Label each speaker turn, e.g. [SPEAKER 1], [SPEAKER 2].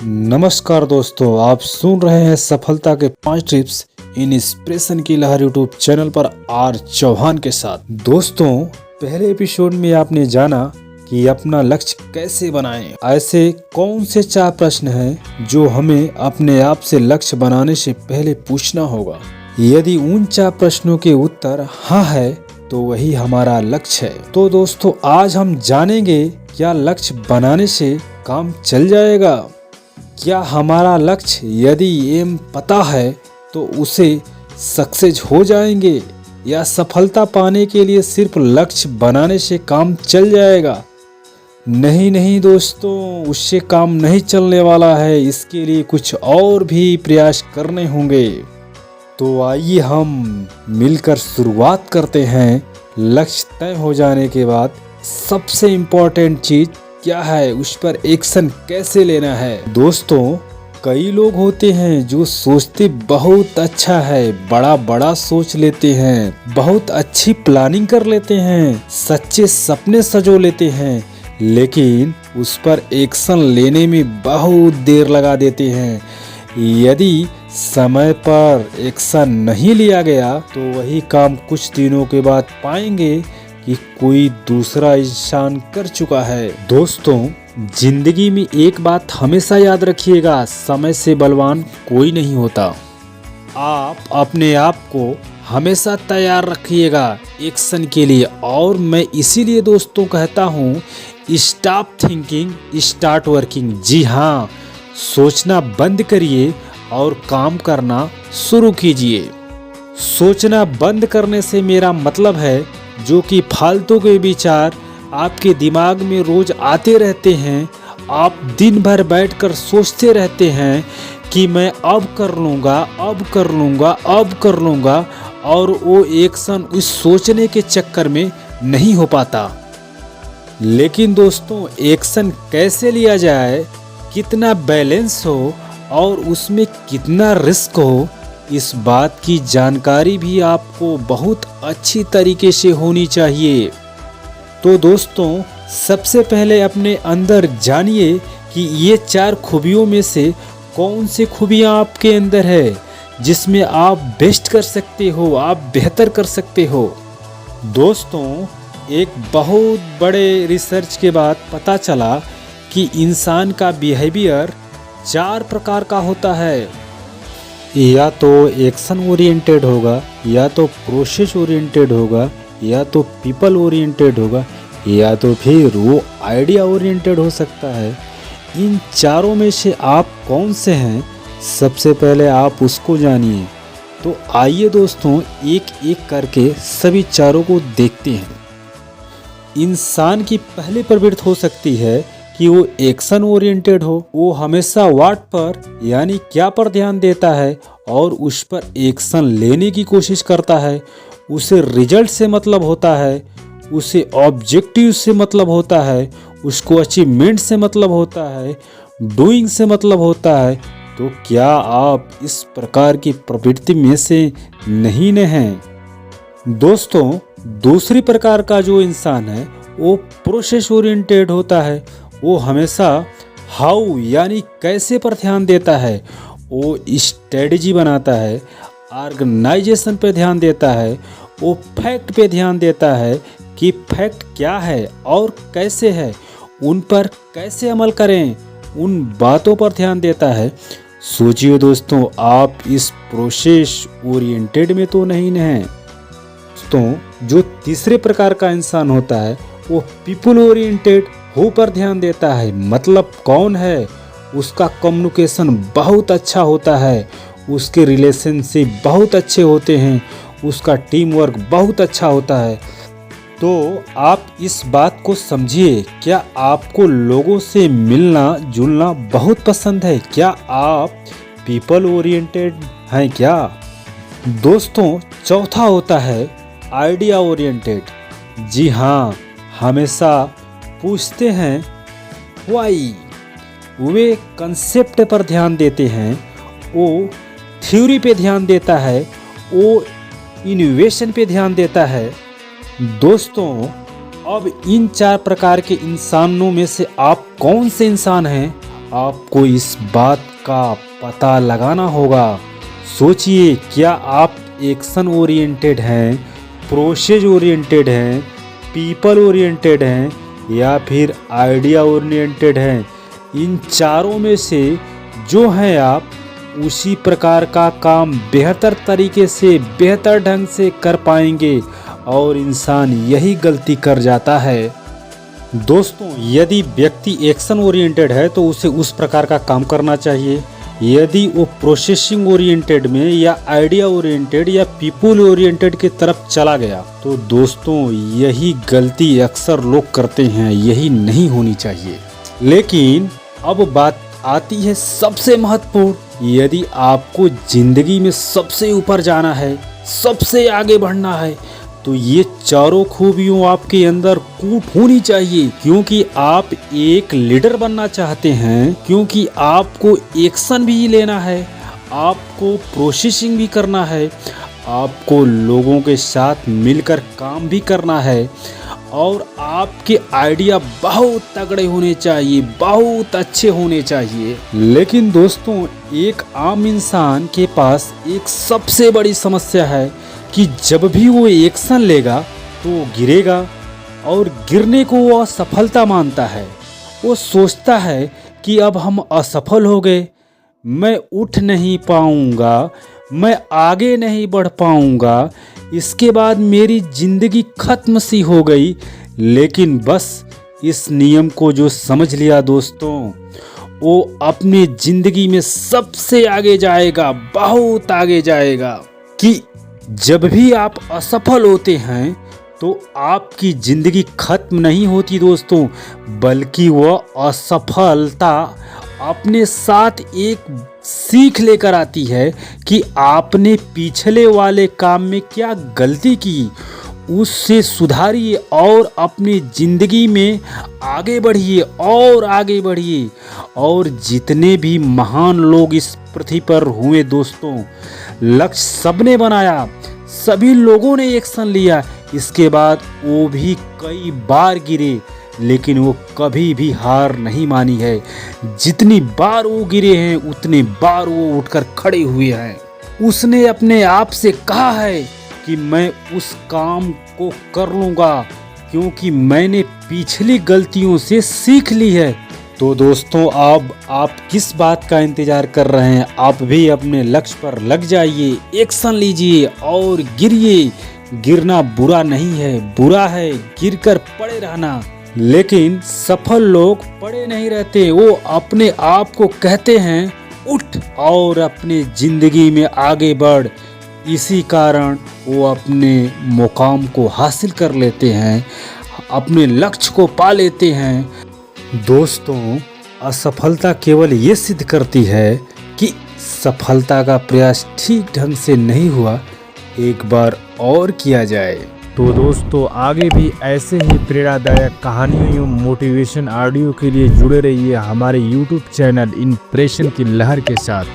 [SPEAKER 1] नमस्कार दोस्तों, आप सुन रहे हैं सफलता के 5 टिप्स इन इंस्पिरेशन की लहर यूट्यूब चैनल पर आर चौहान के साथ। दोस्तों, पहले एपिसोड में आपने जाना कि अपना लक्ष्य कैसे बनाएं। ऐसे कौन से 4 प्रश्न हैं जो हमें अपने आप से लक्ष्य बनाने से पहले पूछना होगा। यदि उन 4 प्रश्नों के उत्तर हाँ है तो वही हमारा लक्ष्य है। तो दोस्तों, आज हम जानेंगे क्या लक्ष्य बनाने से काम चल जाएगा। क्या हमारा लक्ष्य यदि एम पता है तो उसे सक्सेस हो जाएंगे, या सफलता पाने के लिए सिर्फ लक्ष्य बनाने से काम चल जाएगा। नहीं दोस्तों, उससे काम नहीं चलने वाला है। इसके लिए कुछ और भी प्रयास करने होंगे। तो आइए हम मिलकर शुरुआत करते हैं। लक्ष्य तय हो जाने के बाद सबसे इम्पोर्टेंट चीज क्या है, उस पर एक्शन कैसे लेना है। दोस्तों, कई लोग होते हैं जो सोचते बहुत अच्छा है, बड़ा सोच लेते हैं, बहुत अच्छी प्लानिंग कर लेते हैं, सच्चे सपने सजो लेते हैं, लेकिन उस पर एक्शन लेने में बहुत देर लगा देते हैं। यदि समय पर एक्शन नहीं लिया गया तो वही काम कुछ दिनों के बाद पाएंगे कि कोई दूसरा इंसान कर चुका है। दोस्तों, जिंदगी में एक बात हमेशा याद रखिएगा, समय से बलवान कोई नहीं होता। आप अपने आप को हमेशा तैयार रखिएगा एक्शन के लिए। और मैं इसीलिए दोस्तों कहता हूँ, स्टॉप थिंकिंग स्टार्ट वर्किंग। जी हाँ, सोचना बंद करिए और काम करना शुरू कीजिए। सोचना बंद करने से मेरा मतलब है जो कि फालतू के विचार आपके दिमाग में रोज आते रहते हैं। आप दिन भर बैठकर सोचते रहते हैं कि मैं अब कर लूँगा, और वो एक्शन उस सोचने के चक्कर में नहीं हो पाता। लेकिन दोस्तों, एक्शन कैसे लिया जाए, कितना बैलेंस हो और उसमें कितना रिस्क हो, इस बात की जानकारी भी आपको बहुत अच्छी तरीके से होनी चाहिए। तो दोस्तों, सबसे पहले अपने अंदर जानिए कि ये 4 खूबियों में से कौन सी खूबियाँ आपके अंदर है जिसमें आप बेस्ट कर सकते हो, आप बेहतर कर सकते हो। दोस्तों, एक बहुत बड़े रिसर्च के बाद पता चला कि इंसान का बिहेवियर 4 प्रकार का होता है। या तो एक्शन ओरिएंटेड होगा, या तो प्रोसेस ओरिएंटेड होगा, या तो पीपल ओरिएंटेड होगा, या तो फिर वो आइडिया ओरिएंटेड हो सकता है। इन चारों में से आप कौन से हैं, सबसे पहले आप उसको जानिए। तो आइए दोस्तों, एक एक करके सभी चारों को देखते हैं। इंसान की पहली प्रवृत्ति हो सकती है कि वो एक्शन ओरिएंटेड हो। वो हमेशा व्हाट पर यानी क्या पर ध्यान देता है और उस पर एक्शन लेने की कोशिश करता है। उसे रिजल्ट से मतलब होता है, उसे ऑब्जेक्टिव से मतलब होता है, उसको अचीवमेंट से मतलब होता है, डूइंग से मतलब होता है। तो क्या आप इस प्रकार की प्रवृत्ति में से नहीं हैं? दोस्तों, दूसरी प्रकार का जो इंसान है वो प्रोसेस ओरिएंटेड होता है। वो हमेशा हाउ यानी कैसे पर ध्यान देता है। वो स्ट्रेटजी बनाता है, ऑर्गेनाइजेशन पे ध्यान देता है, वो फैक्ट पे ध्यान देता है कि फैक्ट क्या है और कैसे है, उन पर कैसे अमल करें, उन बातों पर ध्यान देता है। सोचिए दोस्तों, आप इस प्रोसेस ओरिएंटेड में तो नहीं हैं। दोस्तों, जो तीसरे प्रकार का इंसान होता है वो पीपल ओरिएंटेड हु पर ध्यान देता है। मतलब कौन है, उसका कम्युनिकेशन बहुत अच्छा होता है, उसके रिलेशनशिप बहुत अच्छे होते हैं, उसका टीम वर्क बहुत अच्छा होता है। तो आप इस बात को समझिए, क्या आपको लोगों से मिलना जुलना बहुत पसंद है? क्या आप पीपल ओरिएंटेड हैं क्या? दोस्तों, चौथा होता है आइडिया ओरिएंटेड। जी हाँ, हमेशा पूछते हैं व्हाई। वे कंसेप्ट पर ध्यान देते हैं, वो थ्योरी पे ध्यान देता है, वो इनोवेशन पे ध्यान देता है। दोस्तों, अब इन 4 प्रकार के इंसानों में से आप कौन से इंसान हैं आपको इस बात का पता लगाना होगा। सोचिए, क्या आप एक्शन ओरिएंटेड हैं, प्रोसेस ओरिएंटेड हैं, पीपल ओरिएंटेड हैं या फिर आइडिया ओरिएंटेड हैं? इन चारों में से जो हैं आप, उसी प्रकार का काम बेहतर तरीके से, बेहतर ढंग से कर पाएंगे। और इंसान यही गलती कर जाता है। दोस्तों, यदि व्यक्ति एक्शन ओरिएंटेड है तो उसे उस प्रकार का काम करना चाहिए। यदि वो प्रोसेसिंग ओरिएंटेड में या आइडिया ओरिएंटेड या पीपल ओरिएंटेड की तरफ चला गया तो दोस्तों यही गलती अक्सर लोग करते हैं, यही नहीं होनी चाहिए। लेकिन अब बात आती है सबसे महत्वपूर्ण, यदि आपको जिंदगी में सबसे ऊपर जाना है, सबसे आगे बढ़ना है, तो ये चारों खूबियों आपके अंदर कूट होनी चाहिए। क्योंकि आप एक लीडर बनना चाहते हैं, क्योंकि आपको एक्शन भी लेना है, आपको प्रोसेसिंग भी करना है, आपको लोगों के साथ मिलकर काम भी करना है और आपके आइडिया बहुत तगड़े होने चाहिए, बहुत अच्छे होने चाहिए। लेकिन दोस्तों, एक आम इंसान के पास एक सबसे बड़ी समस्या है कि जब भी वो एक्शन लेगा तो वो गिरेगा और गिरने को वो असफलता मानता है। वो सोचता है कि अब हम असफल हो गए, मैं उठ नहीं पाऊंगा, मैं आगे नहीं बढ़ पाऊंगा, इसके बाद मेरी जिंदगी खत्म सी हो गई। लेकिन बस इस नियम को जो समझ लिया दोस्तों, वो अपनी जिंदगी में सबसे आगे जाएगा, बहुत आगे जाएगा। कि जब भी आप असफल होते हैं तो आपकी जिंदगी खत्म नहीं होती दोस्तों, बल्कि वह असफलता अपने साथ एक सीख लेकर आती है कि आपने पिछले वाले काम में क्या गलती की, उससे सुधारिए और अपनी ज़िंदगी में आगे बढ़िए और आगे बढ़िए। और जितने भी महान लोग इस पृथ्वी पर हुए दोस्तों, लक्ष्य सबने बनाया, सभी लोगों ने एक्शन लिया, इसके बाद वो भी कई बार गिरे, लेकिन वो कभी भी हार नहीं मानी है। जितनी बार वो गिरे हैं उतने बार वो उठकर खड़े हुए हैं। उसने अपने आप से कहा है कि मैं उस काम को कर लूँगा, क्योंकि मैंने पिछली गलतियों से सीख ली है। तो दोस्तों, अब आप किस बात का इंतजार कर रहे हैं? आप भी अपने लक्ष्य पर लग जाइए, एक्शन लीजिए और गिरिए। गिरना बुरा नहीं है, बुरा है गिरकर पड़े रहना। लेकिन सफल लोग पड़े नहीं रहते, वो अपने आप को कहते हैं उठ और अपने जिंदगी में आगे बढ़। इसी कारण वो अपने मुकाम को हासिल कर लेते हैं, अपने लक्ष्य को पा लेते हैं। दोस्तों, असफलता केवल ये सिद्ध करती है कि सफलता का प्रयास ठीक ढंग से नहीं हुआ, एक बार और किया जाए।
[SPEAKER 2] तो दोस्तों, आगे भी ऐसे ही प्रेरणादायक कहानियों एवं मोटिवेशन ऑडियो के लिए जुड़े रहिए हमारे YouTube चैनल इंप्रेशन की लहर के साथ।